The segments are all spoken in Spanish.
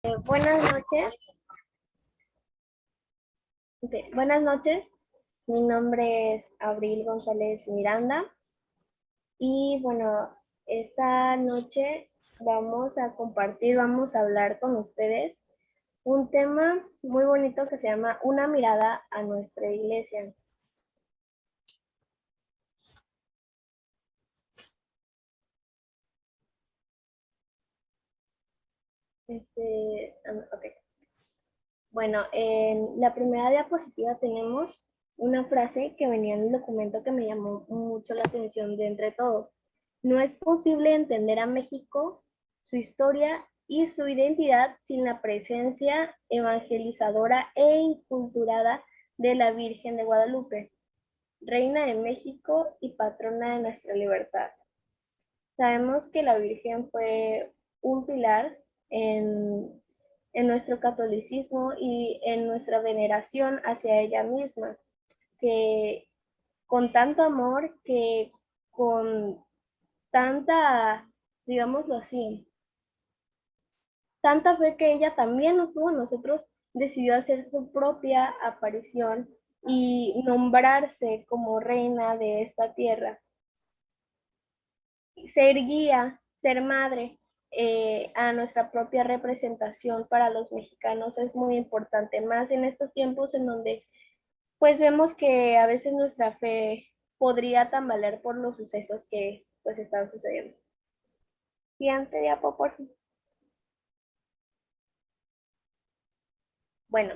Buenas noches. Buenas noches. Mi nombre es Abril González Miranda y bueno, esta noche vamos a hablar con ustedes un tema muy bonito que se llama Una mirada a nuestra iglesia. Ok. Bueno, en la primera diapositiva tenemos una frase que venía en el documento que me llamó mucho la atención de entre todos. No es posible entender a México, su historia y su identidad sin la presencia evangelizadora e inculturada de la Virgen de Guadalupe, Reina de México y patrona de nuestra libertad. Sabemos que la Virgen fue un pilar en, en nuestro catolicismo y en nuestra veneración hacia ella misma, que con tanto amor, que con tanta, digámoslo así, tanta fe que ella también nos tuvo a nosotros, decidió hacer su propia aparición y nombrarse como reina de esta tierra. Ser guía, ser madre a nuestra propia representación para los mexicanos es muy importante, más en estos tiempos en donde pues vemos que a veces nuestra fe podría tambalear por los sucesos que pues están sucediendo. Siguiente diapo, por favor. Bueno,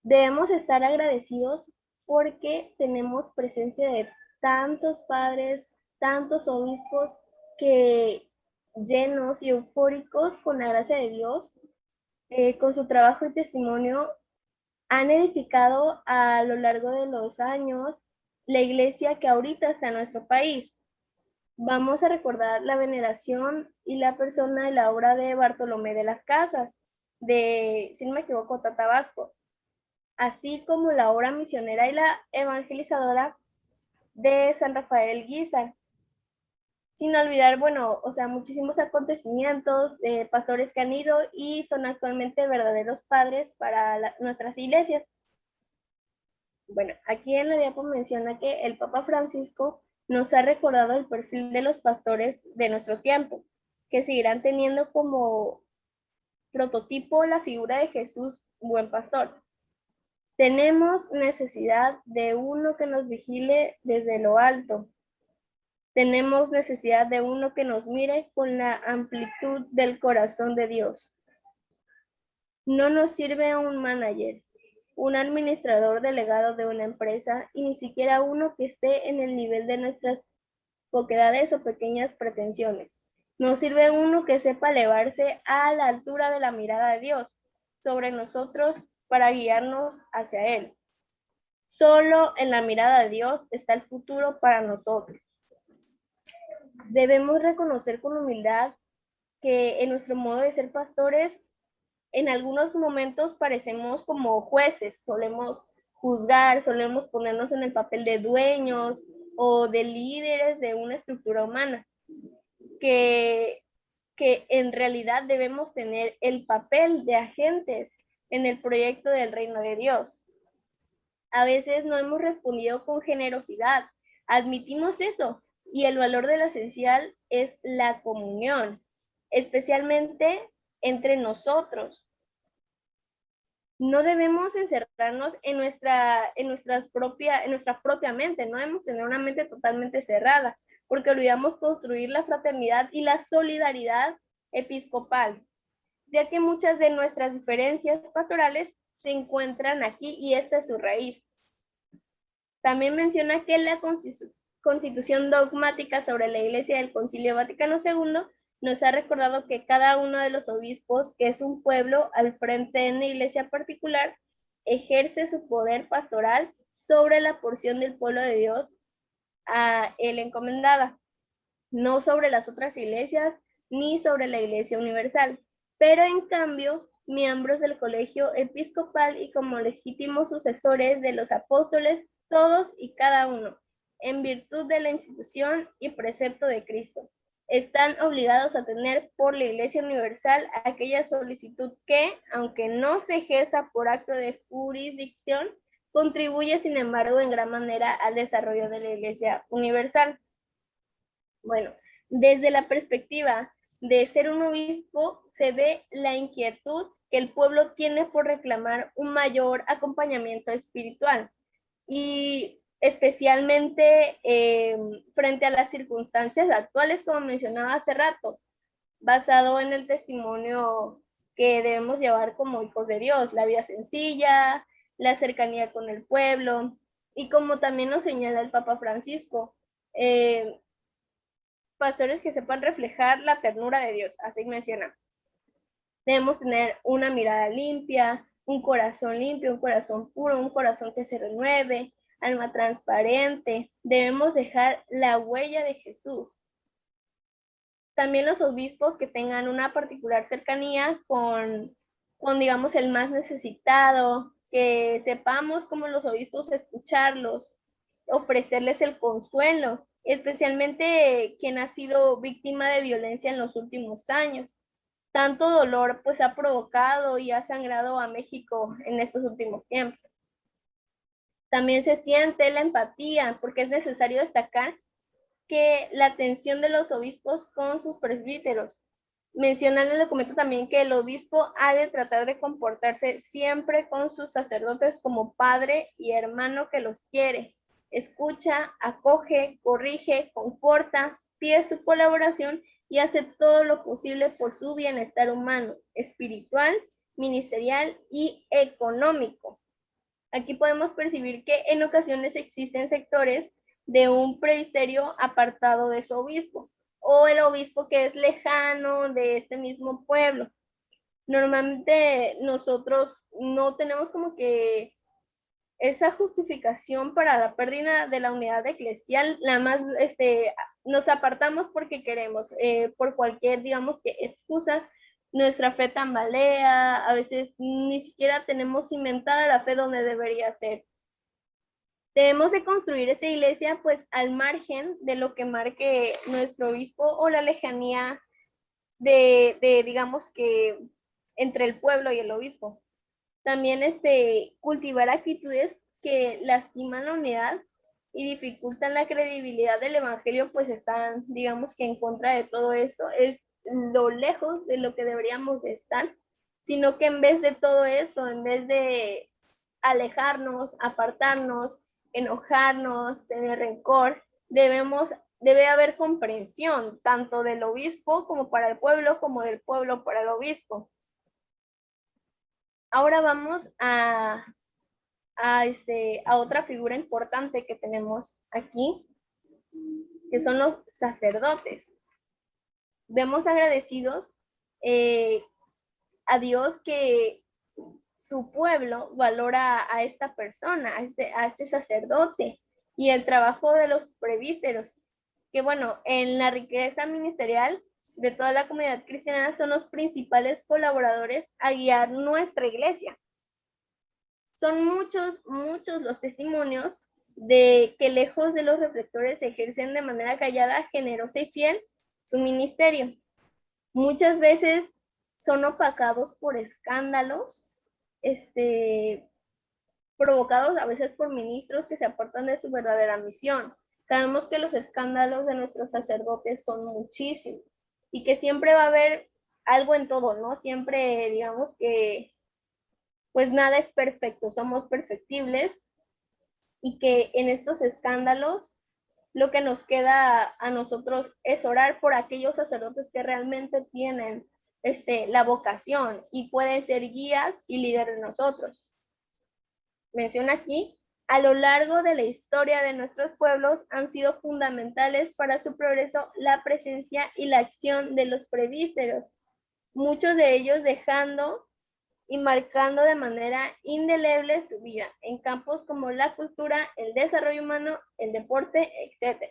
debemos estar agradecidos porque tenemos presencia de tantos padres, tantos obispos que llenos y eufóricos con la gracia de Dios, con su trabajo y testimonio, han edificado a lo largo de los años la iglesia que ahorita está en nuestro país. Vamos a recordar la veneración y la persona de la obra de Bartolomé de las Casas, de, si no me equivoco, Tatabasco, así como la obra misionera y la evangelizadora de San Rafael Guízar. Sin olvidar, bueno, o sea, muchísimos acontecimientos de pastores que han ido y son actualmente verdaderos padres para nuestras iglesias. Bueno, aquí en la diapo menciona que el Papa Francisco nos ha recordado el perfil de los pastores de nuestro tiempo, que seguirán teniendo como prototipo la figura de Jesús, buen pastor. Tenemos necesidad de uno que nos vigile desde lo alto. Tenemos necesidad de uno que nos mire con la amplitud del corazón de Dios. No nos sirve un manager, un administrador delegado de una empresa y ni siquiera uno que esté en el nivel de nuestras poquedades o pequeñas pretensiones. Nos sirve uno que sepa elevarse a la altura de la mirada de Dios sobre nosotros para guiarnos hacia Él. Solo en la mirada de Dios está el futuro para nosotros. Debemos reconocer con humildad que en nuestro modo de ser pastores, en algunos momentos parecemos como jueces, solemos juzgar, solemos ponernos en el papel de dueños o de líderes de una estructura humana, que en realidad debemos tener el papel de agentes en el proyecto del reino de Dios. A veces no hemos respondido con generosidad, admitimos eso, y el valor de lo esencial es la comunión, especialmente entre nosotros. No debemos encerrarnos en nuestra propia mente, no debemos tener una mente totalmente cerrada, porque olvidamos construir la fraternidad y la solidaridad episcopal, ya que muchas de nuestras diferencias pastorales se encuentran aquí y esta es su raíz. También menciona que la Constitución dogmática sobre la Iglesia del Concilio Vaticano II nos ha recordado que cada uno de los obispos, que es un pueblo al frente de una iglesia particular, ejerce su poder pastoral sobre la porción del pueblo de Dios a él encomendada, no sobre las otras iglesias ni sobre la Iglesia Universal, pero en cambio, miembros del colegio episcopal y como legítimos sucesores de los apóstoles, todos y cada uno, en virtud de la institución y precepto de Cristo. están obligados a tener por la Iglesia Universal aquella solicitud que, aunque no se ejerza por acto de jurisdicción, contribuye, sin embargo, en gran manera al desarrollo de la Iglesia Universal. Bueno, desde la perspectiva de ser un obispo, se ve la inquietud que el pueblo tiene por reclamar un mayor acompañamiento espiritual y especialmente frente a las circunstancias actuales, como mencionaba hace rato, basado en el testimonio que debemos llevar como hijos de Dios, la vida sencilla, la cercanía con el pueblo, y como también nos señala el Papa Francisco, pastores que sepan reflejar la ternura de Dios, así menciona. Debemos tener una mirada limpia, un corazón puro, un corazón que se renueve, alma transparente. Debemos dejar la huella de Jesús. También los obispos que tengan una particular cercanía con digamos, el más necesitado, que sepamos como los obispos escucharlos, ofrecerles el consuelo, especialmente quien ha sido víctima de violencia en los últimos años. Tanto dolor pues ha provocado y ha sangrado a México en estos últimos tiempos. También se siente la empatía, porque es necesario destacar que la atención de los obispos con sus presbíteros. Menciona en el documento también que el obispo ha de tratar de comportarse siempre con sus sacerdotes como padre y hermano que los quiere. Escucha, acoge, corrige, conforta, pide su colaboración y hace todo lo posible por su bienestar humano, espiritual, ministerial y económico. Aquí podemos percibir que en ocasiones existen sectores de un presbiterio apartado de su obispo, o el obispo que es lejano de este mismo pueblo. Normalmente nosotros no tenemos como que esa justificación para la pérdida de la unidad eclesial, nada más nos apartamos porque queremos, por cualquier, digamos que excusa, nuestra fe tambalea, a veces ni siquiera tenemos cimentada la fe donde debería ser. Debemos de construir esa iglesia pues al margen de lo que marque nuestro obispo o la lejanía de digamos que entre el pueblo y el obispo. También cultivar actitudes que lastiman la unidad y dificultan la credibilidad del evangelio, pues están, digamos que en contra de todo esto, es lo lejos de lo que deberíamos de estar, sino que en vez de todo eso, en vez de alejarnos, apartarnos, enojarnos, tener rencor, debe haber comprensión, tanto del obispo como para el pueblo, como del pueblo para el obispo. Ahora vamos a otra figura importante que tenemos aquí, que son los sacerdotes. Vemos agradecidos a Dios que su pueblo valora a esta persona, a este sacerdote, y el trabajo de los presbíteros, que bueno, en la riqueza ministerial de toda la comunidad cristiana son los principales colaboradores a guiar nuestra iglesia. Son muchos los testimonios de que lejos de los reflectores ejercen de manera callada, generosa y fiel su ministerio. Muchas veces son opacados por escándalos, provocados a veces por ministros que se apartan de su verdadera misión. Sabemos que los escándalos de nuestros sacerdotes son muchísimos y que siempre va a haber algo en todo, ¿no? Siempre digamos que pues nada es perfecto, somos perfectibles y que en estos escándalos lo que nos queda a nosotros es orar por aquellos sacerdotes que realmente tienen la vocación y pueden ser guías y líderes de nosotros. Menciona aquí, a lo largo de la historia de nuestros pueblos han sido fundamentales para su progreso la presencia y la acción de los presbíteros, muchos de ellos dejando y marcando de manera indeleble su vida en campos como la cultura, el desarrollo humano, el deporte, etc.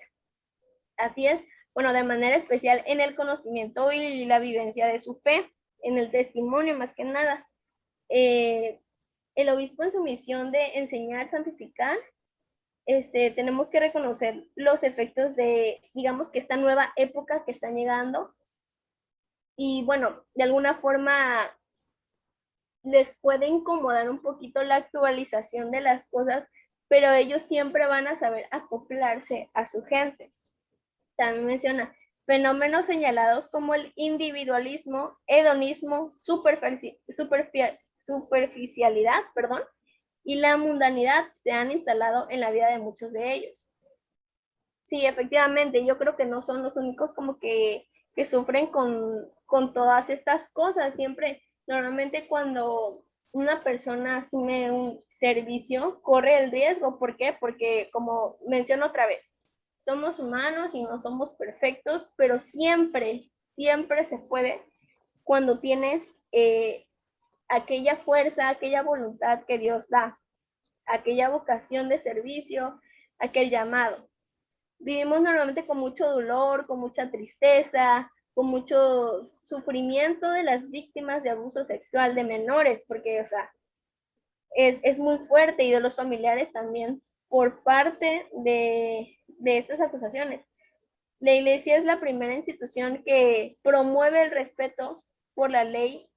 Así es, bueno, de manera especial en el conocimiento y la vivencia de su fe, en el testimonio más que nada. El obispo en su misión de enseñar, santificar, tenemos que reconocer los efectos de, digamos, que esta nueva época que están llegando. Y bueno, de alguna forma les puede incomodar un poquito la actualización de las cosas, pero ellos siempre van a saber acoplarse a su gente. También menciona fenómenos señalados como el individualismo, hedonismo, superficialidad, perdón, y la mundanidad se han instalado en la vida de muchos de ellos. Sí, efectivamente, yo creo que no son los únicos como que sufren con todas estas cosas. Siempre, normalmente cuando una persona asume un servicio, corre el riesgo. ¿Por qué? Porque, como menciono otra vez, somos humanos y no somos perfectos, pero siempre, siempre se puede cuando tienes aquella fuerza, aquella voluntad que Dios da, aquella vocación de servicio, aquel llamado. Vivimos normalmente con mucho dolor, con mucha tristeza, con mucho sufrimiento de las víctimas de abuso sexual de menores, porque, o sea, es muy fuerte, y de los familiares también, por parte de estas acusaciones. La Iglesia es la primera institución que promueve el respeto por la ley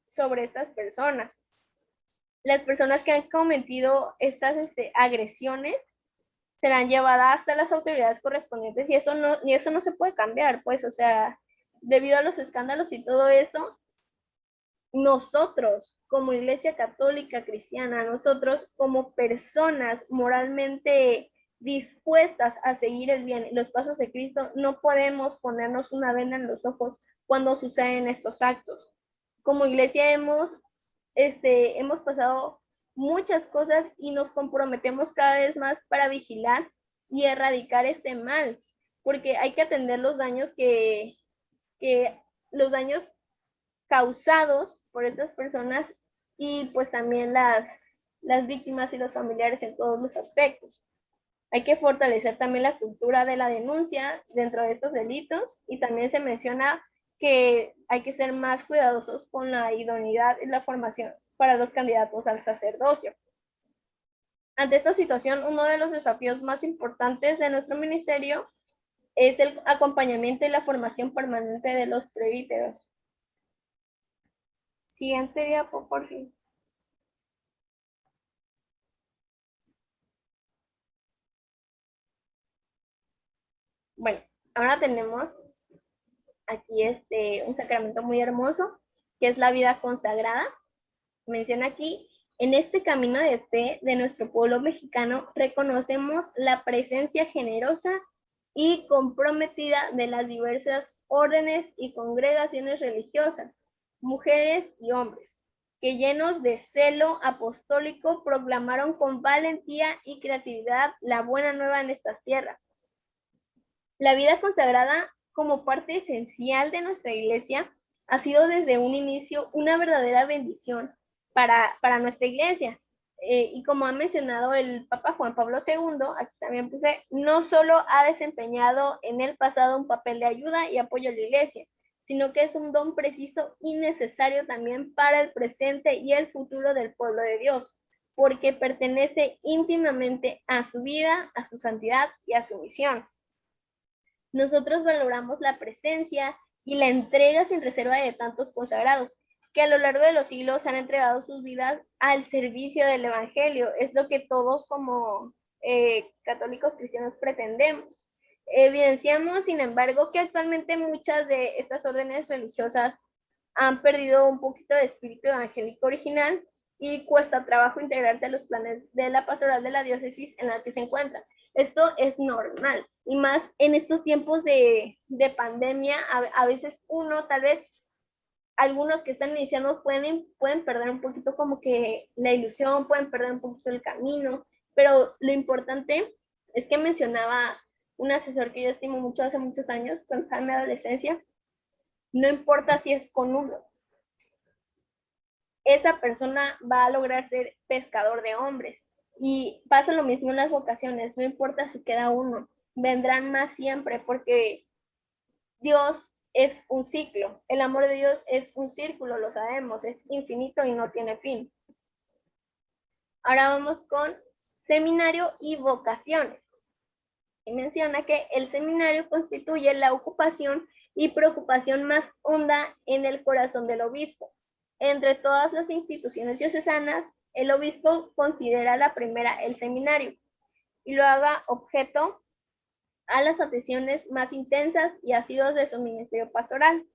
sobre estas personas. Las personas que han cometido estas agresiones serán llevadas hasta las autoridades correspondientes, y eso no se puede cambiar, pues, o sea, debido a los escándalos y todo eso, nosotros como Iglesia Católica Cristiana, nosotros como personas moralmente dispuestas a seguir el bien, los pasos de Cristo, no podemos ponernos una venda en los ojos cuando suceden estos actos. Como iglesia hemos pasado muchas cosas y nos comprometemos cada vez más para vigilar y erradicar este mal, porque hay que atender los daños que los daños causados por estas personas, y pues también las víctimas y los familiares en todos los aspectos. Hay que fortalecer también la cultura de la denuncia dentro de estos delitos, y también se menciona que hay que ser más cuidadosos con la idoneidad y la formación para los candidatos al sacerdocio. Ante esta situación, uno de los desafíos más importantes de nuestro ministerio es el acompañamiento y la formación permanente de los presbíteros. Siguiente diapo, por fin. Bueno, ahora tenemos aquí un sacramento muy hermoso, que es la vida consagrada. Menciona aquí: en este camino de fe de nuestro pueblo mexicano reconocemos la presencia generosa y comprometida de las diversas órdenes y congregaciones religiosas, mujeres y hombres, que llenos de celo apostólico proclamaron con valentía y creatividad la buena nueva en estas tierras. La vida consagrada como parte esencial de nuestra iglesia ha sido desde un inicio una verdadera bendición para nuestra iglesia. Y como ha mencionado el Papa Juan Pablo II, aquí también puse, no solo ha desempeñado en el pasado un papel de ayuda y apoyo a la iglesia, sino que es un don preciso y necesario también para el presente y el futuro del pueblo de Dios, porque pertenece íntimamente a su vida, a su santidad y a su misión. Nosotros valoramos la presencia y la entrega sin reserva de tantos consagrados que a lo largo de los siglos han entregado sus vidas al servicio del Evangelio. Es lo que todos como católicos cristianos pretendemos. Evidenciamos, sin embargo, que actualmente muchas de estas órdenes religiosas han perdido un poquito de espíritu evangélico original, y cuesta trabajo integrarse a los planes de la pastoral de la diócesis en la que se encuentran. Esto es normal, y más en estos tiempos de pandemia. A veces uno, tal vez algunos que están iniciando pueden perder un poquito como que la ilusión, pueden perder un poquito el camino, pero lo importante es que mencionaba un asesor que yo estimo mucho hace muchos años, cuando estaba en mi adolescencia: no importa si es con uno, esa persona va a lograr ser pescador de hombres. Y pasa lo mismo en las vocaciones, no importa si queda uno, vendrán más siempre, porque Dios es un ciclo, el amor de Dios es un círculo, lo sabemos, es infinito y no tiene fin. Ahora vamos con seminario y vocaciones. Y menciona que el seminario constituye la ocupación y preocupación más honda en el corazón del obispo. Entre todas las instituciones diocesanas, el obispo considera la primera el seminario y lo haga objeto a las atenciones más intensas y asiduas de su ministerio pastoral,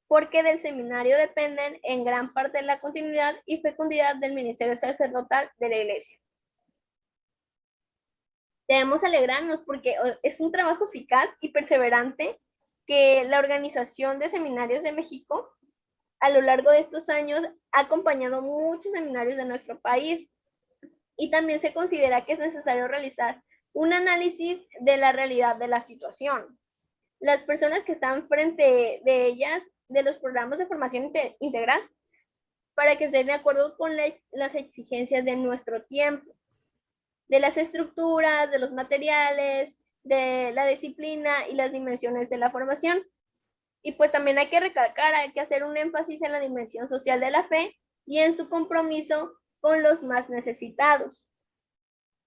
porque del seminario dependen en gran parte la continuidad y fecundidad del ministerio sacerdotal de la Iglesia. Debemos alegrarnos porque es un trabajo eficaz y perseverante que la Organización de Seminarios de México a lo largo de estos años ha acompañado muchos seminarios de nuestro país, y también se considera que es necesario realizar un análisis de la realidad de la situación. Las personas que están frente de ellas, de los programas de formación integral, para que estén de acuerdo con las exigencias de nuestro tiempo, de las estructuras, de los materiales, de la disciplina y las dimensiones de la formación. Y pues también hay que recalcar, hay que hacer un énfasis en la dimensión social de la fe y en su compromiso con los más necesitados.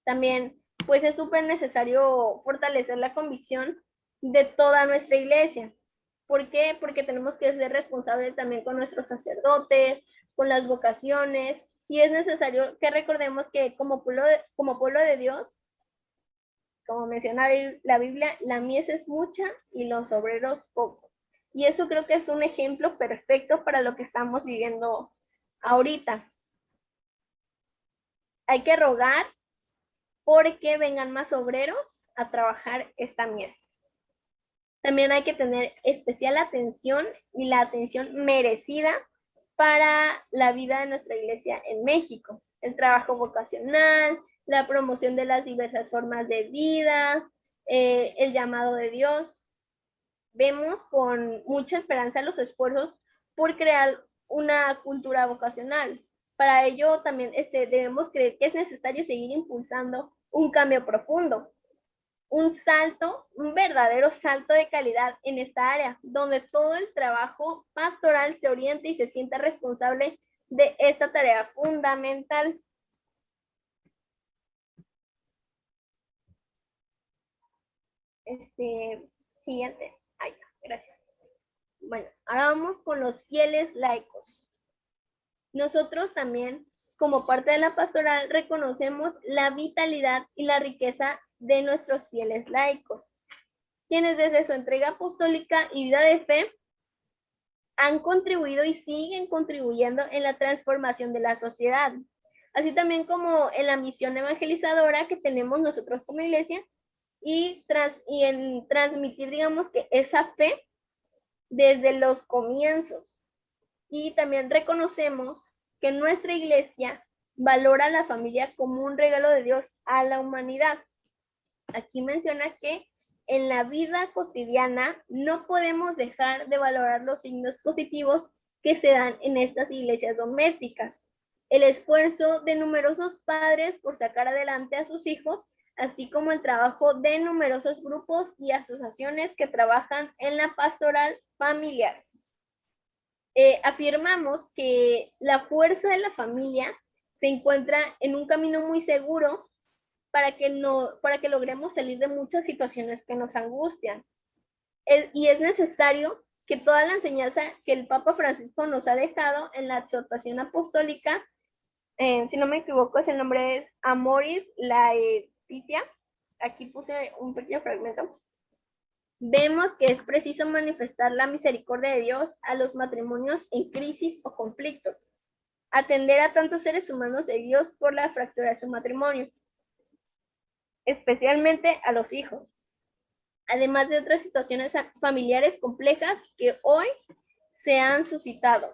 También pues es súper necesario fortalecer la convicción de toda nuestra iglesia. ¿Por qué? Porque tenemos que ser responsables también con nuestros sacerdotes, con las vocaciones, y es necesario que recordemos que como pueblo de Dios, como menciona la Biblia, la mies es mucha y los obreros pocos. Y eso creo que es un ejemplo perfecto para lo que estamos viviendo ahorita. Hay que rogar porque vengan más obreros a trabajar esta mies. También hay que tener especial atención y la atención merecida para la vida de nuestra iglesia en México. El trabajo vocacional, la promoción de las diversas formas de vida, el llamado de Dios. Vemos con mucha esperanza los esfuerzos por crear una cultura vocacional. Para ello también debemos creer que es necesario seguir impulsando un cambio profundo, un verdadero salto de calidad en esta área, donde todo el trabajo pastoral se oriente y se sienta responsable de esta tarea fundamental. Siguiente. Ay, gracias. Bueno, ahora vamos con los fieles laicos. Nosotros también, como parte de la pastoral, reconocemos la vitalidad y la riqueza de nuestros fieles laicos, quienes desde su entrega apostólica y vida de fe han contribuido y siguen contribuyendo en la transformación de la sociedad, así también como en la misión evangelizadora que tenemos nosotros como iglesia y en transmitir, digamos, que esa fe desde los comienzos. Y también reconocemos que nuestra iglesia valora a la familia como un regalo de Dios a la humanidad. Aquí menciona que en la vida cotidiana no podemos dejar de valorar los signos positivos que se dan en estas iglesias domésticas. El esfuerzo de numerosos padres por sacar adelante a sus hijos, así como el trabajo de numerosos grupos y asociaciones que trabajan en la pastoral familiar. Afirmamos que la fuerza de la familia se encuentra en un camino muy seguro para que logremos salir de muchas situaciones que nos angustian. Y es necesario que toda la enseñanza que el Papa Francisco nos ha dejado en la exhortación apostólica, si no me equivoco, el nombre es Amoris Laetitia, aquí puse un pequeño fragmento. Vemos que es preciso manifestar la misericordia de Dios a los matrimonios en crisis o conflictos, atender a tantos seres humanos de Dios por la fractura de su matrimonio, especialmente a los hijos, además de otras situaciones familiares complejas que hoy se han suscitado.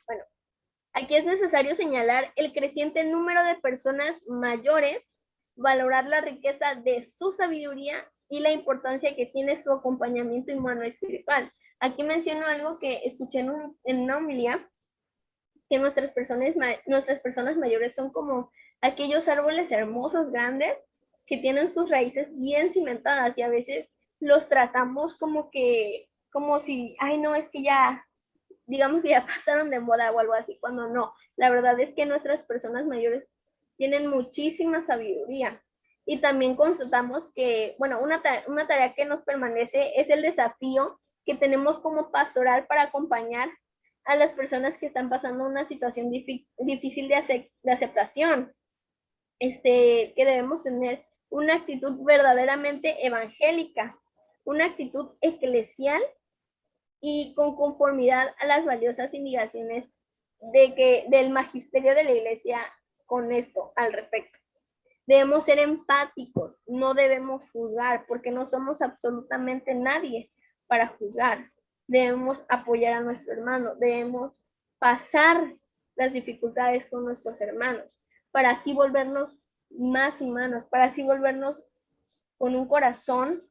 Bueno, aquí es necesario señalar el creciente número de personas mayores, valorar la riqueza de su sabiduría y la importancia que tiene su acompañamiento humano espiritual. Aquí menciono algo que escuché en una homilía, que nuestras personas mayores son como aquellos árboles hermosos, grandes, que tienen sus raíces bien cimentadas y a veces los tratamos como si, ay no, es que ya, digamos que ya pasaron de moda o algo así, cuando no. La verdad es que nuestras personas mayores tienen muchísima sabiduría. Y también constatamos que, bueno, una tarea que nos permanece es el desafío que tenemos como pastoral para acompañar a las personas que están pasando una situación difícil de aceptación. Que debemos tener una actitud verdaderamente evangélica, una actitud eclesial y con conformidad a las valiosas indicaciones del magisterio de la iglesia con esto al respecto. Debemos ser empáticos, no debemos juzgar, porque no somos absolutamente nadie para juzgar. Debemos apoyar a nuestro hermano, debemos pasar las dificultades con nuestros hermanos, para así volvernos más humanos, para así volvernos con un corazón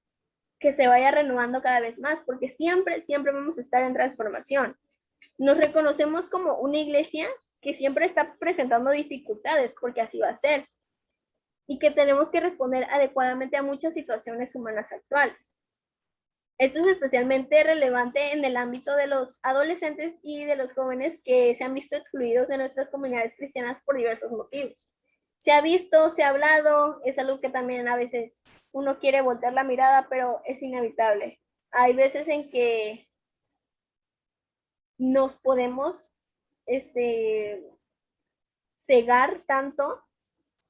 que se vaya renovando cada vez más, porque siempre vamos a estar en transformación. Nos reconocemos como una iglesia que siempre está presentando dificultades, porque así va a ser, y que tenemos que responder adecuadamente a muchas situaciones humanas actuales. Esto es especialmente relevante en el ámbito de los adolescentes y de los jóvenes que se han visto excluidos de nuestras comunidades cristianas por diversos motivos. Se ha visto, se ha hablado, es algo que también a veces uno quiere voltear la mirada, pero es inevitable. Hay veces en que nos podemos cegar tanto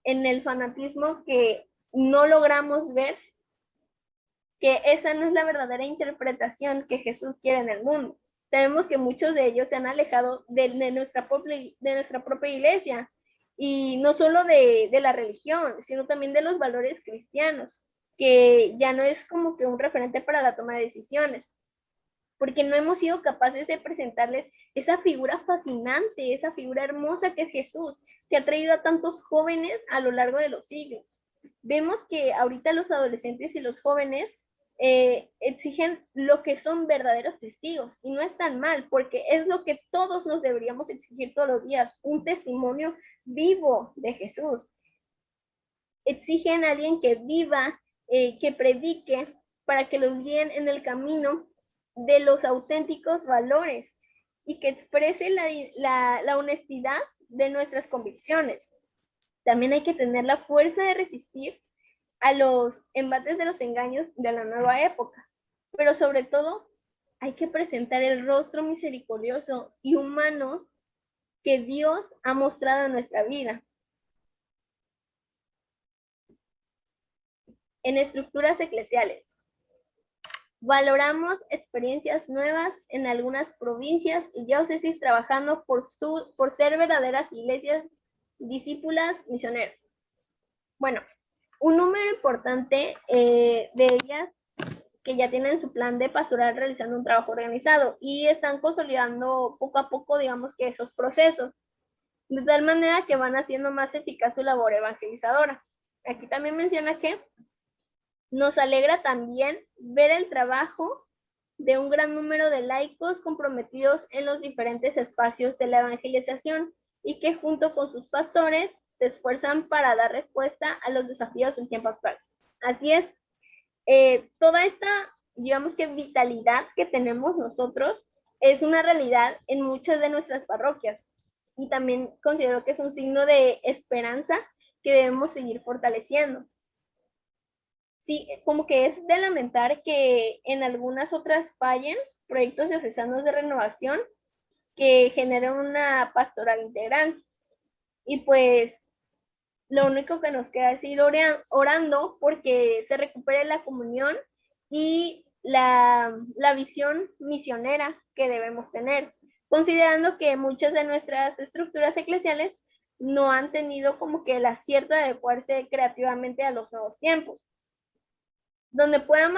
en el fanatismo que no logramos ver que esa no es la verdadera interpretación que Jesús quiere en el mundo. Sabemos que muchos de ellos se han alejado de nuestra propia iglesia, y no solo de la religión, sino también de los valores cristianos, que ya no es como que un referente para la toma de decisiones, porque no hemos sido capaces de presentarles esa figura fascinante, esa figura hermosa que es Jesús, que ha traído a tantos jóvenes a lo largo de los siglos. Vemos que ahorita los adolescentes y los jóvenes exigen lo que son verdaderos testigos, y no es tan mal, porque es lo que todos nos deberíamos exigir todos los días, un testimonio vivo de Jesús. Exigen a alguien que viva, que predique, para que los guíen en el camino de los auténticos valores y que exprese la honestidad de nuestras convicciones. También hay que tener la fuerza de resistir a los embates de los engaños de la nueva época, pero sobre todo hay que presentar el rostro misericordioso y humano que Dios ha mostrado en nuestra vida. En estructuras eclesiales, valoramos experiencias nuevas en algunas provincias y diócesis trabajando por ser verdaderas iglesias discípulas misioneras. Bueno, un número importante de ellas que ya tienen su plan de pastoral realizando un trabajo organizado y están consolidando poco a poco, digamos que esos procesos, de tal manera que van haciendo más eficaz su labor evangelizadora. Aquí también menciona que nos alegra también ver el trabajo de un gran número de laicos comprometidos en los diferentes espacios de la evangelización y que junto con sus pastores se esfuerzan para dar respuesta a los desafíos del tiempo actual. Así es, toda esta, digamos que vitalidad que tenemos nosotros es una realidad en muchas de nuestras parroquias, y también considero que es un signo de esperanza que debemos seguir fortaleciendo. Sí, como que es de lamentar que en algunas otras fallen proyectos diocesanos de renovación que generen una pastoral integral. Y pues lo único que nos queda es ir orando porque se recupere la comunión y la visión misionera que debemos tener, considerando que muchas de nuestras estructuras eclesiales no han tenido como que el acierto de adecuarse creativamente a los nuevos tiempos, donde pueda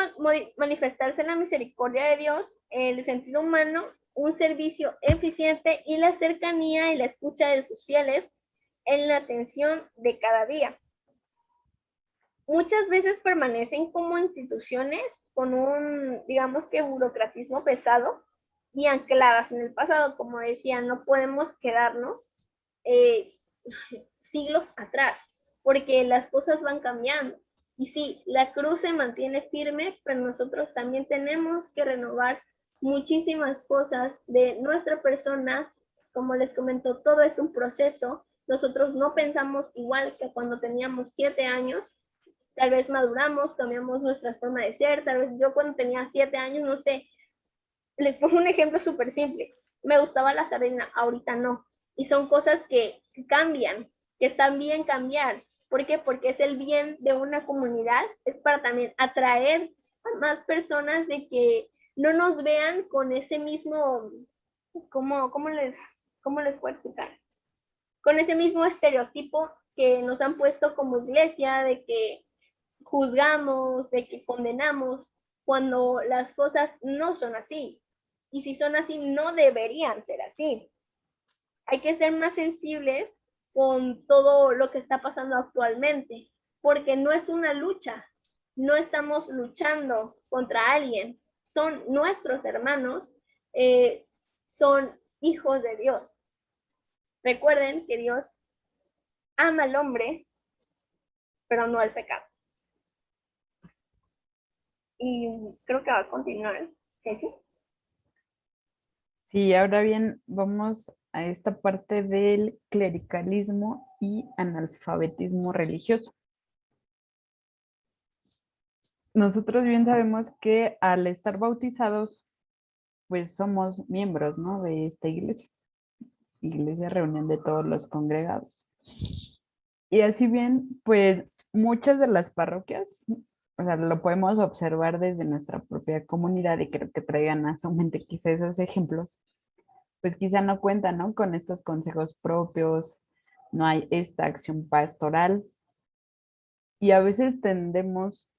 manifestarse la misericordia de Dios, el sentido humano, un servicio eficiente y la cercanía y la escucha de sus fieles en la atención de cada día. Muchas veces permanecen como instituciones con un, digamos que, burocratismo pesado y ancladas en el pasado. Como decía, no podemos quedarnos siglos atrás, porque las cosas van cambiando. Y sí, la cruz se mantiene firme, pero nosotros también tenemos que renovar muchísimas cosas de nuestra persona. Como les comento, todo es un proceso nosotros no pensamos igual que cuando teníamos 7 años. Tal vez maduramos, cambiamos nuestra forma de ser. Tal vez yo cuando tenía 7 años, no sé, les pongo un ejemplo súper simple. Me gustaba la sardina, ahorita no. Y son cosas que cambian, que están bien cambiar. ¿Por qué? Porque es el bien de una comunidad, es para también atraer a más personas de que no nos vean con ese mismo, ¿cómo les puedo explicar? Con ese mismo estereotipo que nos han puesto como iglesia, de que juzgamos, de que condenamos, cuando las cosas no son así. Y si son así, no deberían ser así. Hay que ser más sensibles con todo lo que está pasando actualmente, porque no es una lucha, no estamos luchando contra alguien, son nuestros hermanos, son hijos de Dios. Recuerden que Dios ama al hombre, pero no al pecado. Y creo que va a continuar. ¿Sí? Sí, ahora bien, vamos a esta parte del clericalismo y analfabetismo religioso. Nosotros bien sabemos que al estar bautizados, pues somos miembros, ¿no? De esta iglesia, iglesia reunión de todos los congregados. Y así bien, pues muchas de las parroquias, o sea, lo podemos observar desde nuestra propia comunidad y creo que traigan a su mente quizá esos ejemplos, pues quizá no cuentan, ¿no? Con estos consejos propios, no hay esta acción pastoral y a veces tendemos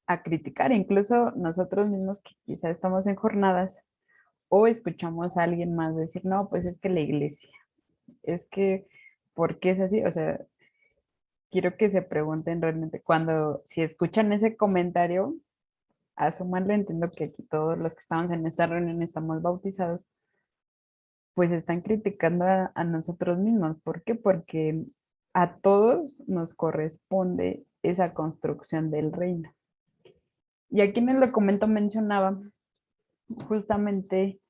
a criticar, incluso nosotros mismos que quizá estamos en jornadas o escuchamos a alguien más decir, no, pues es que la iglesia, es que, ¿por qué es así? O sea, quiero que se pregunten realmente cuando, si escuchan ese comentario, asumanlo, entiendo que aquí todos los que estamos en esta reunión estamos bautizados, pues están criticando a nosotros mismos. ¿Por qué? Porque a todos nos corresponde esa construcción del reino. Y aquí en el documento mencionaba justamente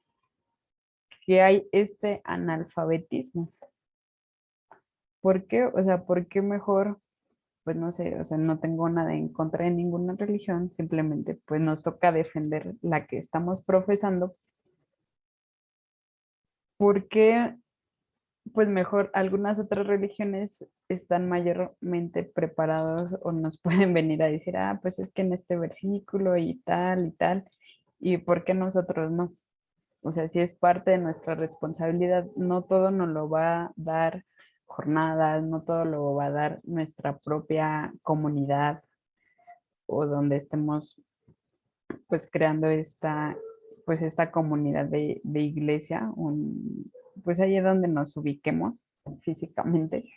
que hay este analfabetismo. ¿Por qué? O sea, ¿por qué mejor? Pues no sé, o sea, no tengo nada en contra de ninguna religión, simplemente pues nos toca defender la que estamos profesando, porque pues mejor algunas otras religiones están mayormente preparados o nos pueden venir a decir, ah, pues es que en este versículo y tal, y por qué nosotros no. O sea, si es parte de nuestra responsabilidad, no todo nos lo va a dar jornadas, no todo lo va a dar nuestra propia comunidad o donde estemos pues creando pues esta comunidad de iglesia, pues ahí es donde nos ubiquemos físicamente,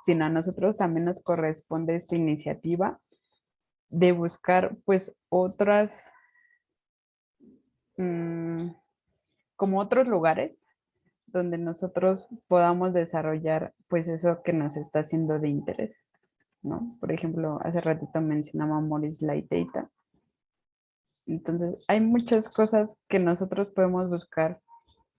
sino a nosotros también nos corresponde esta iniciativa de buscar pues otras, mm, como otros lugares donde nosotros podamos desarrollar pues eso que nos está haciendo de interés, ¿no? Por ejemplo, hace ratito mencionaba Maurice Laiteita. Entonces, hay muchas cosas que nosotros podemos buscar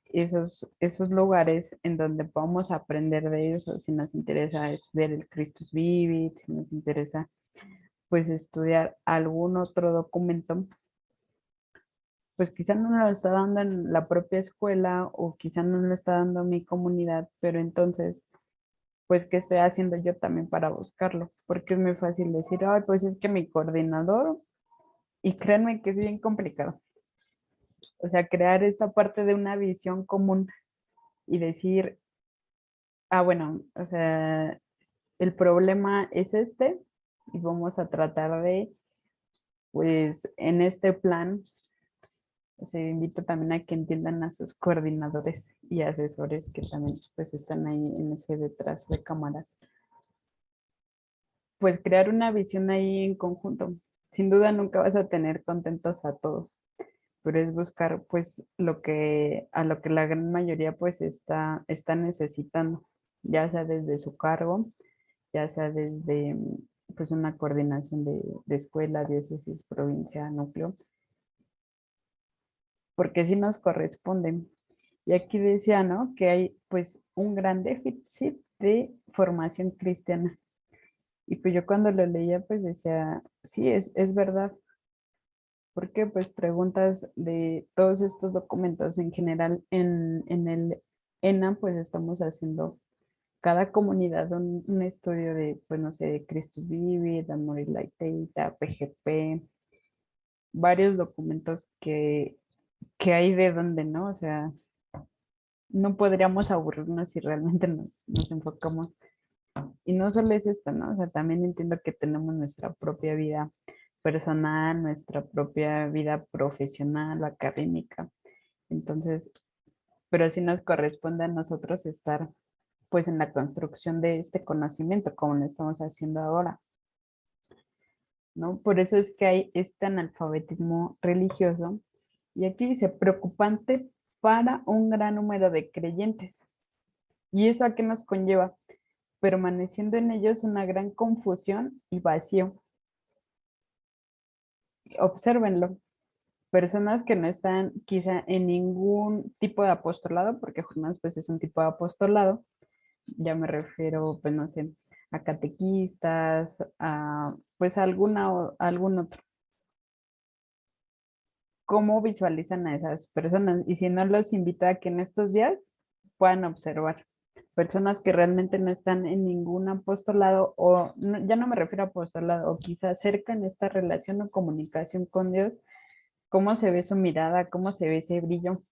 esos lugares en donde podamos aprender de eso, si nos interesa estudiar el Christus Vivit, si nos interesa pues estudiar algún otro documento, pues quizá no nos lo está dando en la propia escuela o quizá no nos lo está dando mi comunidad, pero entonces, pues, ¿qué estoy haciendo yo también para buscarlo? Porque es muy fácil decir, ay, pues es que mi coordinador, y créanme que es bien complicado. O sea, crear esta parte de una visión común y decir, ah, bueno, o sea, el problema es este y vamos a tratar de, pues, en este plan, se invito también a que entiendan a sus coordinadores y asesores que también, pues, están ahí en ese detrás de cámaras. Pues crear una visión ahí en conjunto. Sin duda nunca vas a tener contentos a todos, pero es buscar pues a lo que la gran mayoría pues está necesitando, ya sea desde su cargo, ya sea desde pues una coordinación de escuela, diócesis, provincia, núcleo, porque sí nos corresponden. Y aquí decía, ¿no? Que hay pues un gran déficit de formación cristiana. Y pues yo cuando lo leía pues decía, sí, es verdad. Porque pues preguntas de todos estos documentos en general en el ENA pues estamos haciendo cada comunidad un estudio de, pues no sé, de Christus Vivit, Amor y Laiteita, PGP, varios documentos que hay de donde, ¿no? O sea, no podríamos aburrirnos si realmente nos enfocamos. Y no solo es esto, ¿no? O sea, también entiendo que tenemos nuestra propia vida personal, nuestra propia vida profesional, académica. Entonces, pero sí nos corresponde a nosotros estar pues en la construcción de este conocimiento, como lo estamos haciendo ahora, ¿no? Por eso es que hay este analfabetismo religioso. Y aquí dice, preocupante para un gran número de creyentes. ¿Y eso a qué nos conlleva? Permaneciendo en ellos una gran confusión y vacío. Obsérvenlo. Personas que no están quizá en ningún tipo de apostolado, porque Jornadas pues es un tipo de apostolado, ya me refiero, pues no sé, a catequistas, a pues algún otro. ¿Cómo visualizan a esas personas? Y si no los invita a que en estos días puedan observar personas que realmente no están en ningún apostolado o ya no me refiero a apostolado, o quizás cerca en esta relación o comunicación con Dios, cómo se ve su mirada, cómo se ve ese brillo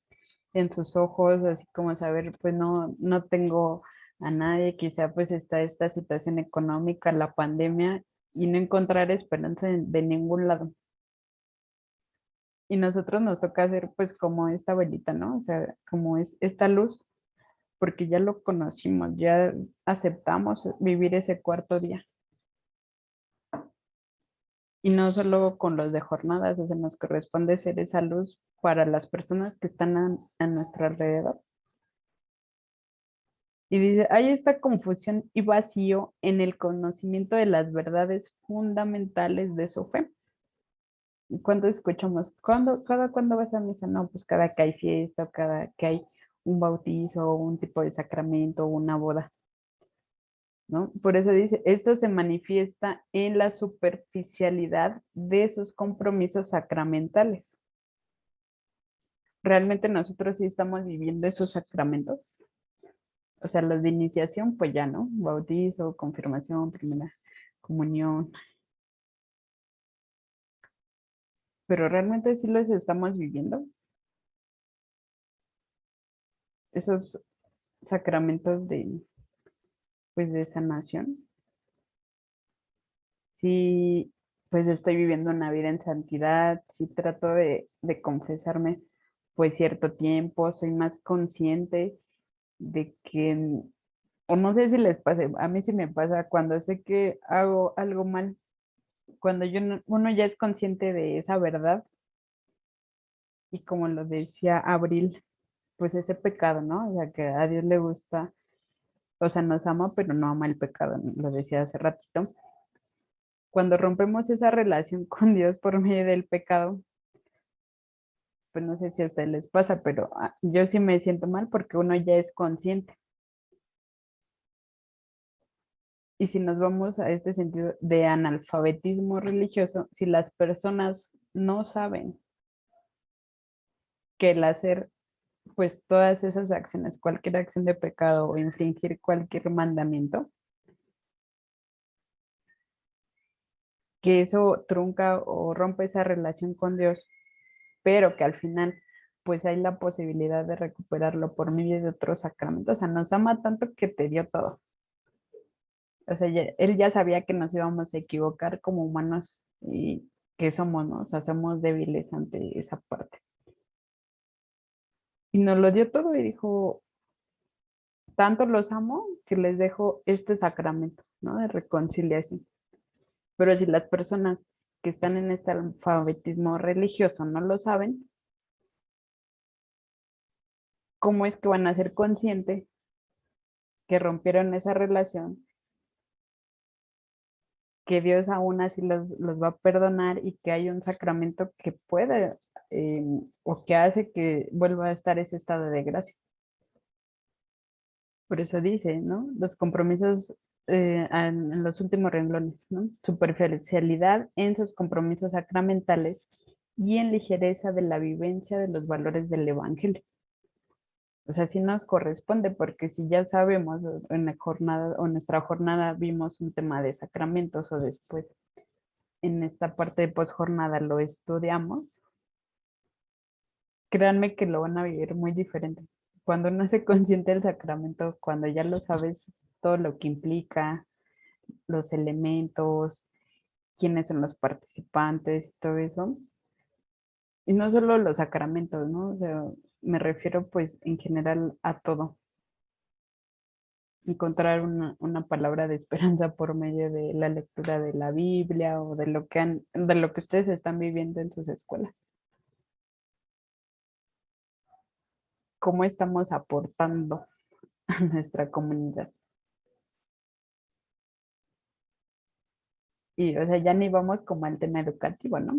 en sus ojos, así como saber, pues no tengo a nadie, quizá pues está esta situación económica, la pandemia, y no encontrar esperanza de ningún lado. Y nosotros nos toca hacer pues como esta velita, ¿no? O sea, como es esta luz, porque ya lo conocimos, ya aceptamos vivir ese cuarto día. Y no solo con los de jornadas, o sea, nos corresponde ser esa luz para las personas que están a nuestro alrededor. Y dice, hay esta confusión y vacío en el conocimiento de las verdades fundamentales de su fe. ¿Y cuando escuchamos? ¿Cada cuándo vas a misa? No, pues cada que hay fiesta, cada que hay un bautizo, un tipo de sacramento, una boda, ¿no? Por eso dice, esto se manifiesta en la superficialidad de sus compromisos sacramentales. ¿Realmente nosotros sí estamos viviendo esos sacramentos? O sea, los de iniciación, pues ya, ¿no? Bautizo, confirmación, primera comunión, pero realmente sí los estamos viviendo, esos sacramentos de, pues, de sanación. Sí, pues estoy viviendo una vida en santidad, sí trato de confesarme pues cierto tiempo, soy más consciente de que, o no sé si les pase, a mí sí me pasa cuando sé que hago algo mal, cuando uno ya es consciente de esa verdad y como lo decía Abril, pues ese pecado, ¿no? O sea, que a Dios le gusta, o sea, nos ama, pero no ama el pecado, ¿no? Lo decía hace ratito. Cuando rompemos esa relación con Dios por medio del pecado, pues no sé si a ustedes les pasa, pero yo sí me siento mal porque uno ya es consciente. Y si nos vamos a este sentido de analfabetismo religioso, si las personas no saben que el hacer pues todas esas acciones, cualquier acción de pecado o infringir cualquier mandamiento, que eso trunca o rompe esa relación con Dios, pero que al final pues hay la posibilidad de recuperarlo por medio de otros sacramentos. O sea, nos ama tanto que te dio todo. O sea, él ya sabía que nos íbamos a equivocar como humanos y que somos, ¿no? O sea, somos débiles ante esa parte. Y nos lo dio todo y dijo, tanto los amo que les dejo este sacramento, ¿no? De reconciliación. Pero si las personas que están en este alfabetismo religioso no lo saben, ¿cómo es que van a ser conscientes que rompieron esa relación, que Dios aún así los va a perdonar y que hay un sacramento que puede o que hace que vuelva a estar ese estado de gracia. Por eso dice, ¿no? Los compromisos en los últimos renglones, ¿no? Superficialidad en sus compromisos sacramentales y en ligereza de la vivencia de los valores del Evangelio. O sea, sí nos corresponde, porque si ya sabemos en la jornada o en nuestra jornada vimos un tema de sacramentos o después en esta parte de posjornada lo estudiamos, créanme que lo van a vivir muy diferente. Cuando uno se consciente del sacramento, cuando ya lo sabes, todo lo que implica, los elementos, quiénes son los participantes y todo eso. Y no solo los sacramentos, ¿no? O sea, me refiero pues en general a todo. Encontrar una palabra de esperanza por medio de la lectura de la Biblia o de lo que ustedes están viviendo en sus escuelas. ¿Cómo estamos aportando a nuestra comunidad? Y, o sea, ya ni vamos como al tema educativo, ¿no?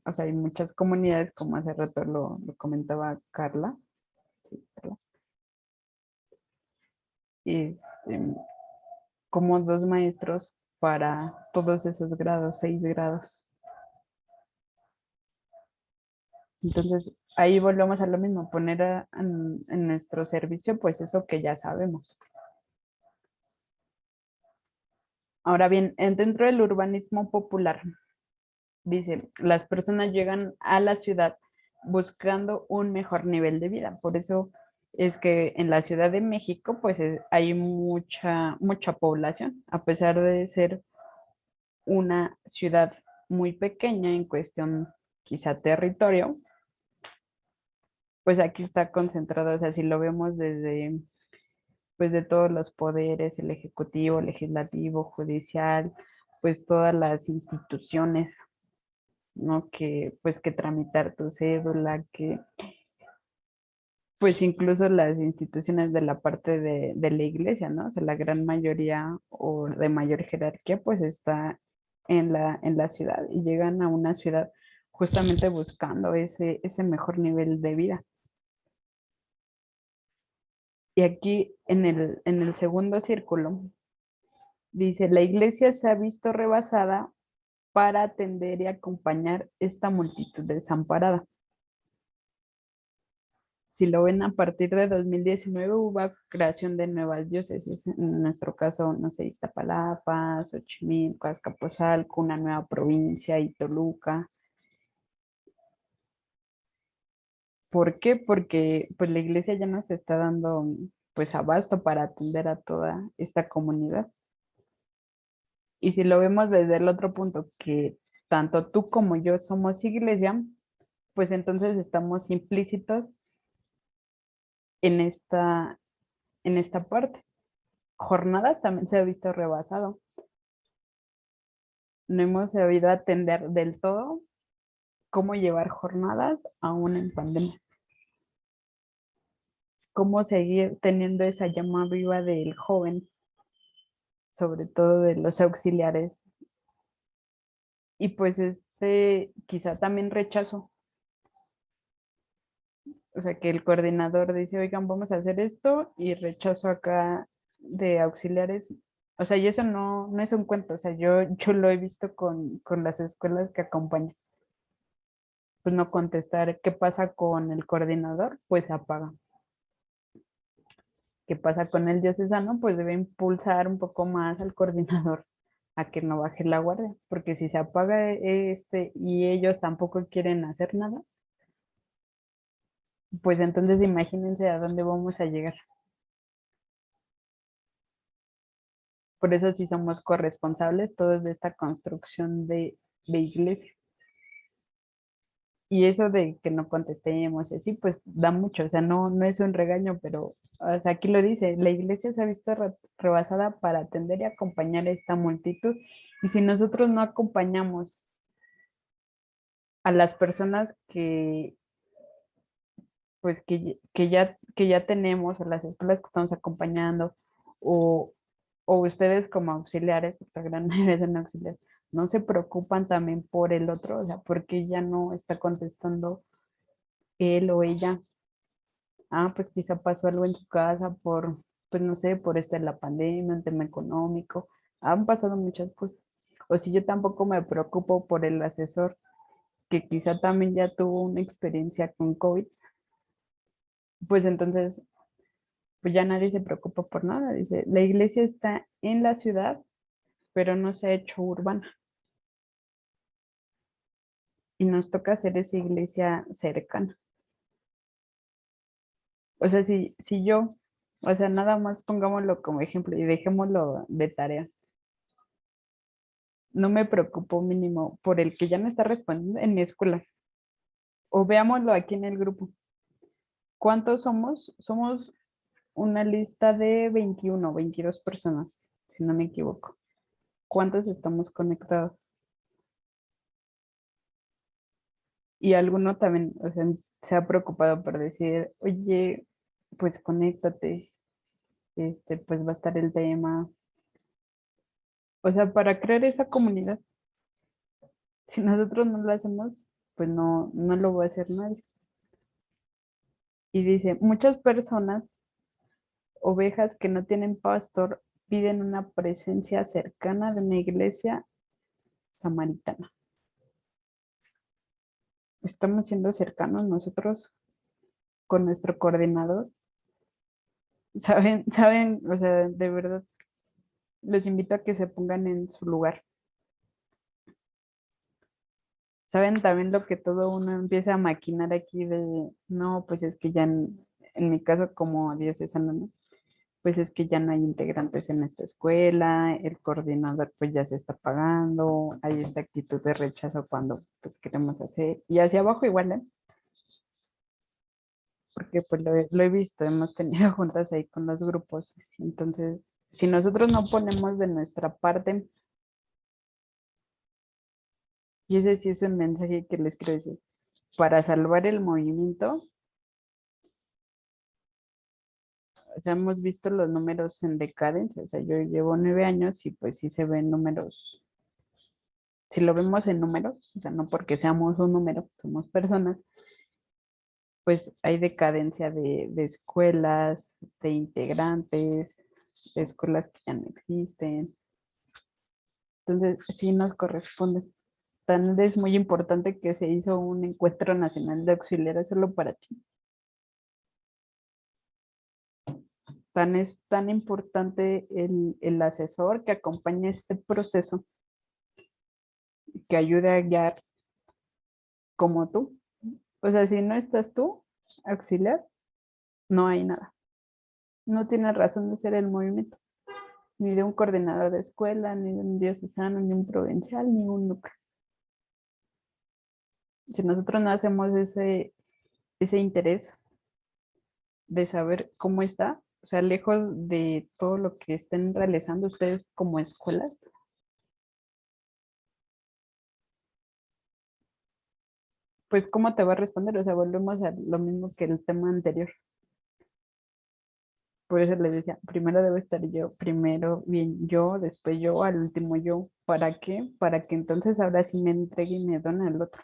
O sea, hay muchas comunidades, como hace rato lo comentaba Carla, sí, Carla, y como dos maestros para todos esos grados, 6 grados. Entonces, ahí volvemos a lo mismo, poner en nuestro servicio, pues eso que ya sabemos. Ahora bien, dentro del urbanismo popular, dice, las personas llegan a la ciudad buscando un mejor nivel de vida. Por eso es que en la Ciudad de México, pues hay mucha población, a pesar de ser una ciudad muy pequeña en cuestión quizá territorio, pues aquí está concentrado, o sea, si lo vemos desde, pues de todos los poderes, el ejecutivo, legislativo, judicial, pues todas las instituciones, ¿no? Pues que tramitar tu cédula, que pues incluso las instituciones de la parte de la iglesia, ¿no? O sea, la gran mayoría o de mayor jerarquía, pues está en la ciudad y llegan a una ciudad justamente buscando ese mejor nivel de vida. Y aquí en el segundo círculo dice, la iglesia se ha visto rebasada para atender y acompañar esta multitud desamparada. Si lo ven, a partir de 2019 hubo creación de nuevas diócesis, en nuestro caso, no sé, Iztapalapa, Xochimilco, Azcapotzalco, una nueva provincia y Toluca. ¿Por qué? Porque pues la iglesia ya nos está dando pues abasto para atender a toda esta comunidad. Y si lo vemos desde el otro punto, que tanto tú como yo somos iglesia, pues entonces estamos implícitos en esta parte. Jornadas también se ha visto rebasado. No hemos sabido atender del todo cómo llevar jornadas aún en pandemia. Cómo seguir teniendo esa llama viva del joven, sobre todo de los auxiliares. Y pues quizá también rechazo. O sea, que el coordinador dice, oigan, vamos a hacer esto, y rechazo acá de auxiliares. O sea, y eso no es un cuento. O sea, yo lo he visto con las escuelas que acompañan. Pues no contestar. ¿Qué pasa con el coordinador? Pues se apaga. ¿Qué pasa con el diocesano? Pues debe impulsar un poco más al coordinador a que no baje la guardia, porque si se apaga y ellos tampoco quieren hacer nada, pues entonces imagínense a dónde vamos a llegar. Por eso sí somos corresponsables todos de esta construcción de iglesia. Y eso de que no contestemos y así, pues da mucho, o sea, no es un regaño, pero, o sea, aquí lo dice, la iglesia se ha visto rebasada para atender y acompañar a esta multitud. Y si nosotros no acompañamos a las personas pues, que ya tenemos, o las escuelas que estamos acompañando, o, o ustedes como auxiliares, porque la gran mayoría son auxiliares, no se preocupan también por el otro, o sea, porque ya no está contestando él o ella, pues quizá pasó algo en su casa por, pues no sé, por esto de la pandemia, un tema económico, han pasado muchas cosas. O si yo tampoco me preocupo por el asesor, que quizá también ya tuvo una experiencia con COVID, pues entonces, pues ya nadie se preocupa por nada. Dice, la iglesia está en la ciudad, pero no se ha hecho urbana. Y nos toca hacer esa iglesia cercana. O sea, si yo, o sea, nada más pongámoslo como ejemplo y dejémoslo de tarea. No me preocupo mínimo por el que ya no está respondiendo en mi escuela. O veámoslo aquí en el grupo. ¿Cuántos somos? Somos una lista de 21, 22 personas, si no me equivoco. ¿Cuántos estamos conectados? Y alguno también, o sea, se ha preocupado por decir, oye, pues conéctate, pues va a estar el tema. O sea, para crear esa comunidad, si nosotros no lo hacemos, pues no lo va a hacer nadie. Y dice, muchas personas, ovejas que no tienen pastor, piden una presencia cercana de una iglesia samaritana. Estamos siendo cercanos nosotros con nuestro coordinador. Saben, o sea, de verdad, les invito a que se pongan en su lugar. Saben también lo que todo uno empieza a maquinar aquí de, no, pues es que ya en mi caso como diocesano, ¿no? Pues es que ya no hay integrantes en esta escuela, el coordinador pues ya se está pagando, hay esta actitud de rechazo cuando pues queremos hacer, y hacia abajo igual, ¿eh? Porque pues lo he visto, hemos tenido juntas ahí con los grupos, entonces si nosotros no ponemos de nuestra parte, y ese sí es un mensaje que les quiero decir, para salvar el movimiento, o sea, hemos visto los números en decadencia, o sea, yo llevo 9 años y pues sí se ven números, si lo vemos en números, o sea, no porque seamos un número, somos personas, pues hay decadencia de escuelas, de integrantes, de escuelas que ya no existen. Entonces, sí nos corresponde. Tan es muy importante que se hizo un encuentro nacional de auxiliares solo para ti. Tan es tan importante el asesor que acompaña este proceso, que ayude a guiar como tú. O sea, si no estás tú, auxiliar, no hay nada. No tiene razón de ser el movimiento, ni de un coordinador de escuela, ni de un diocesano, ni un provincial, ni un núcleo. Si nosotros no hacemos ese interés de saber cómo está, o sea, lejos de todo lo que estén realizando ustedes como escuelas, pues cómo te va a responder, o sea, volvemos a lo mismo que el tema anterior. Por eso les decía, primero debo estar yo, primero bien yo, después yo, al último yo. ¿Para qué? Para que entonces ahora sí me entregue y me done al otro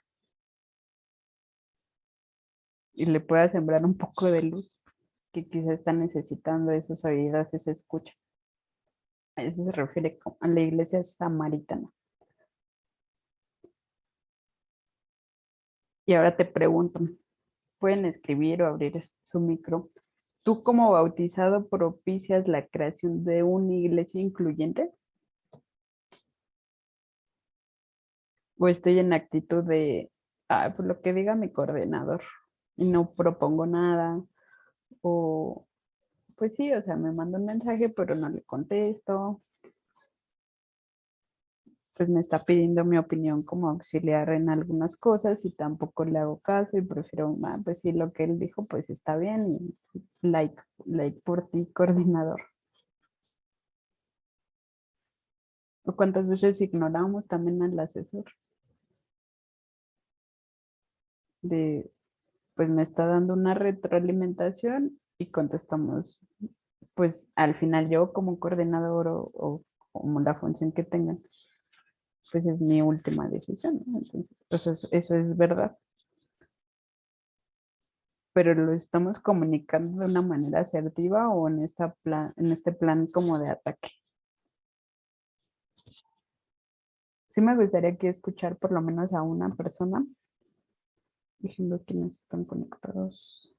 y le pueda sembrar un poco de luz que quizá está necesitando esos oídos, esa escucha. A eso se refiere a la iglesia samaritana. Y ahora te pregunto, pueden escribir o abrir su micro. ¿Tú como bautizado propicias la creación de una iglesia incluyente? ¿O estoy en actitud de, pues lo que diga mi coordinador y no propongo nada? O, pues sí, o sea, me manda un mensaje, pero no le contesto. Pues me está pidiendo mi opinión como auxiliar en algunas cosas y tampoco le hago caso y prefiero, pues sí, lo que él dijo, pues está bien y like por ti, coordinador. O cuántas veces ignoramos también al asesor de, pues me está dando una retroalimentación y contestamos, pues al final yo como coordinador o como la función que tengan, pues es mi última decisión, ¿no? Entonces, pues eso es verdad. pero lo estamos comunicando de una manera asertiva o en este plan como de ataque. Sí me gustaría aquí escuchar por lo menos a una persona, diciendo quiénes están conectados.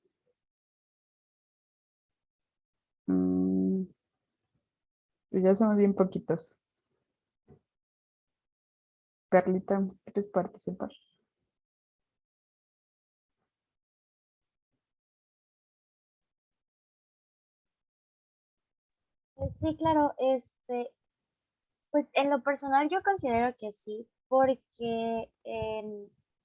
Pues ya somos bien poquitos. Carlita, ¿quieres participar? Sí, claro, pues en lo personal yo considero que sí, porque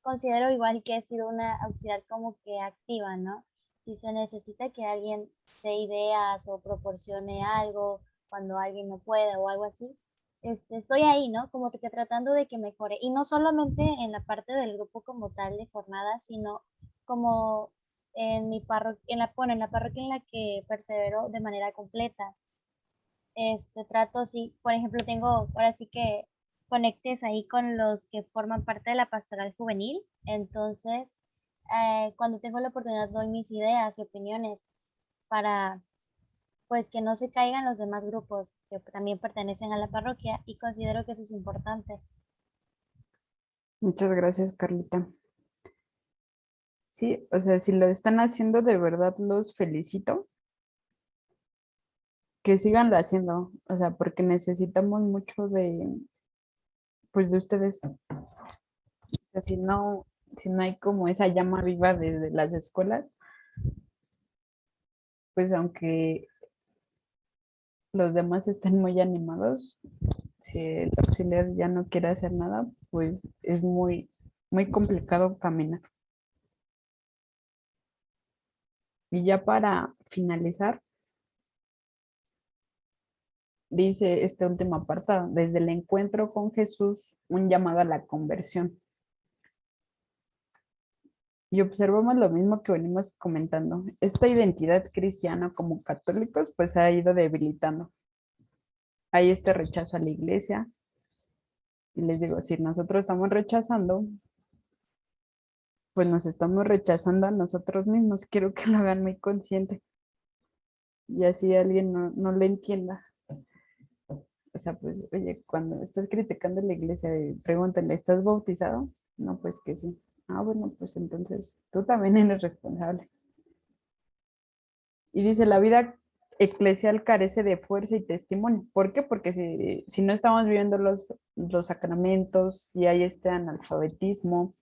considero igual que he sido una actividad como que activa, ¿no? Si se necesita que alguien dé ideas o proporcione algo cuando alguien no puede o algo así, estoy ahí, ¿no? Como que tratando de que mejore. Y no solamente en la parte del grupo como tal de jornada, sino como en mi parroquia, bueno, en la parroquia en la que persevero de manera completa. Trato así, por ejemplo, tengo ahora sí que conectes ahí con los que forman parte de la pastoral juvenil. Entonces, cuando tengo la oportunidad doy mis ideas y opiniones para pues que no se caigan los demás grupos que también pertenecen a la parroquia y considero que eso es importante. Muchas gracias, Carlita. Sí, o sea, si lo están haciendo de verdad, los felicito. Que siganlo haciendo, o sea, porque necesitamos mucho pues de ustedes. O sea, si no hay como esa llama viva desde las escuelas, pues aunque los demás estén muy animados, si el auxiliar ya no quiere hacer nada, pues es muy complicado caminar. Y ya para finalizar, dice este último apartado, desde el encuentro con Jesús, un llamado a la conversión. Y observamos lo mismo que venimos comentando. Esta identidad cristiana como católicos pues ha ido debilitando. Hay este rechazo a la iglesia. Y les digo, si nosotros estamos rechazando, pues nos estamos rechazando a nosotros mismos. Quiero que lo hagan muy consciente. Y así alguien no lo entienda. O sea, pues, oye, cuando estás criticando a la iglesia, pregúntale, ¿estás bautizado? No, pues que sí. Ah, bueno, pues entonces tú también eres responsable. Y dice, la vida eclesial carece de fuerza y testimonio. ¿Por qué? Porque si no estamos viviendo los sacramentos, si hay este analfabetismo,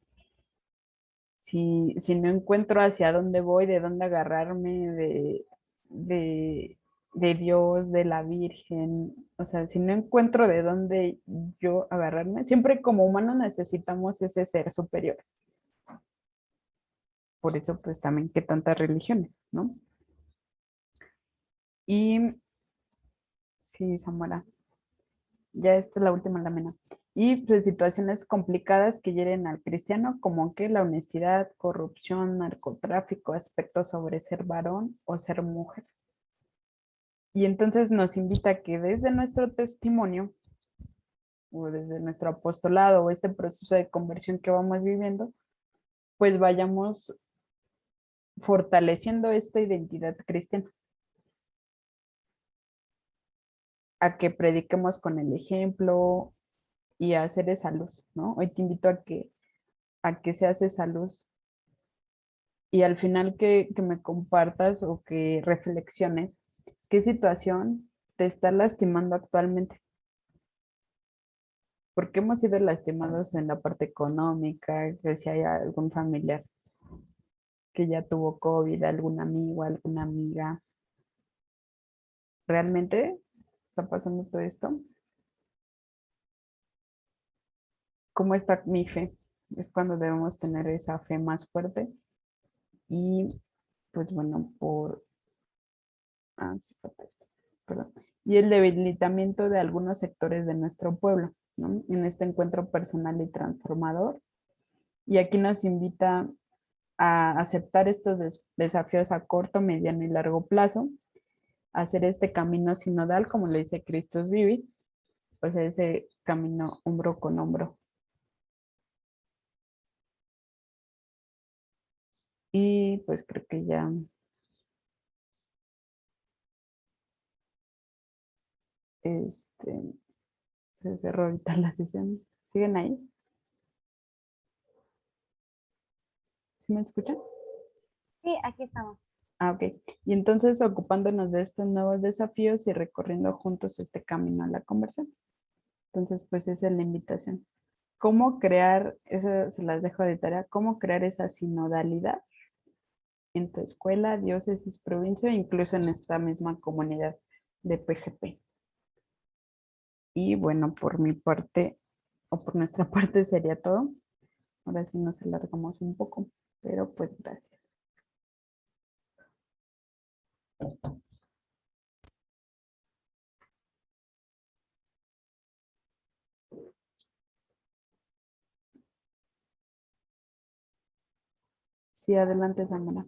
si no encuentro hacia dónde voy, de dónde agarrarme, de, de Dios, de la Virgen, o sea, si no encuentro de dónde yo agarrarme, siempre como humanos necesitamos ese ser superior. Por eso, pues también que tantas religiones, ¿no? Y sí, Samara. Ya esta es la última lámina. Y pues, situaciones complicadas que hieren al cristiano, como que la honestidad, corrupción, narcotráfico, aspectos sobre ser varón o ser mujer. Y entonces nos invita a que desde nuestro testimonio o desde nuestro apostolado o este proceso de conversión que vamos viviendo, pues vayamos fortaleciendo esta identidad cristiana. A que prediquemos con el ejemplo y a hacer esa luz, ¿no? Hoy te invito a que se hace esa luz y al final que me compartas o que reflexiones qué situación te está lastimando actualmente. Porque hemos sido lastimados en la parte económica, que si hay algún familiar que ya tuvo COVID, algún amigo, alguna amiga. ¿Realmente está pasando todo esto? ¿Cómo está mi fe? Es cuando debemos tener esa fe más fuerte y pues bueno, sí, falta esto, perdón. Y el debilitamiento de algunos sectores de nuestro pueblo, ¿no? En este encuentro personal y transformador. Y aquí nos invita a aceptar estos desafíos a corto, mediano y largo plazo, a hacer este camino sinodal, como le dice Christus Vivi, pues ese camino hombro con hombro. Y pues creo que ya se cerró ahorita la sesión. ¿Siguen ahí? ¿Sí me escuchan? Sí, aquí estamos. Ah, ok. Y entonces ocupándonos de estos nuevos desafíos y recorriendo juntos este camino a la conversión. Entonces, pues esa es la invitación. ¿Cómo crear, eso se las dejo de tarea, cómo crear esa sinodalidad en tu escuela, diócesis, provincia, incluso en esta misma comunidad de PGP? Y bueno, por mi parte, o por nuestra parte sería todo. Ahora sí nos alargamos un poco, pero pues gracias. Sí, adelante, Samara.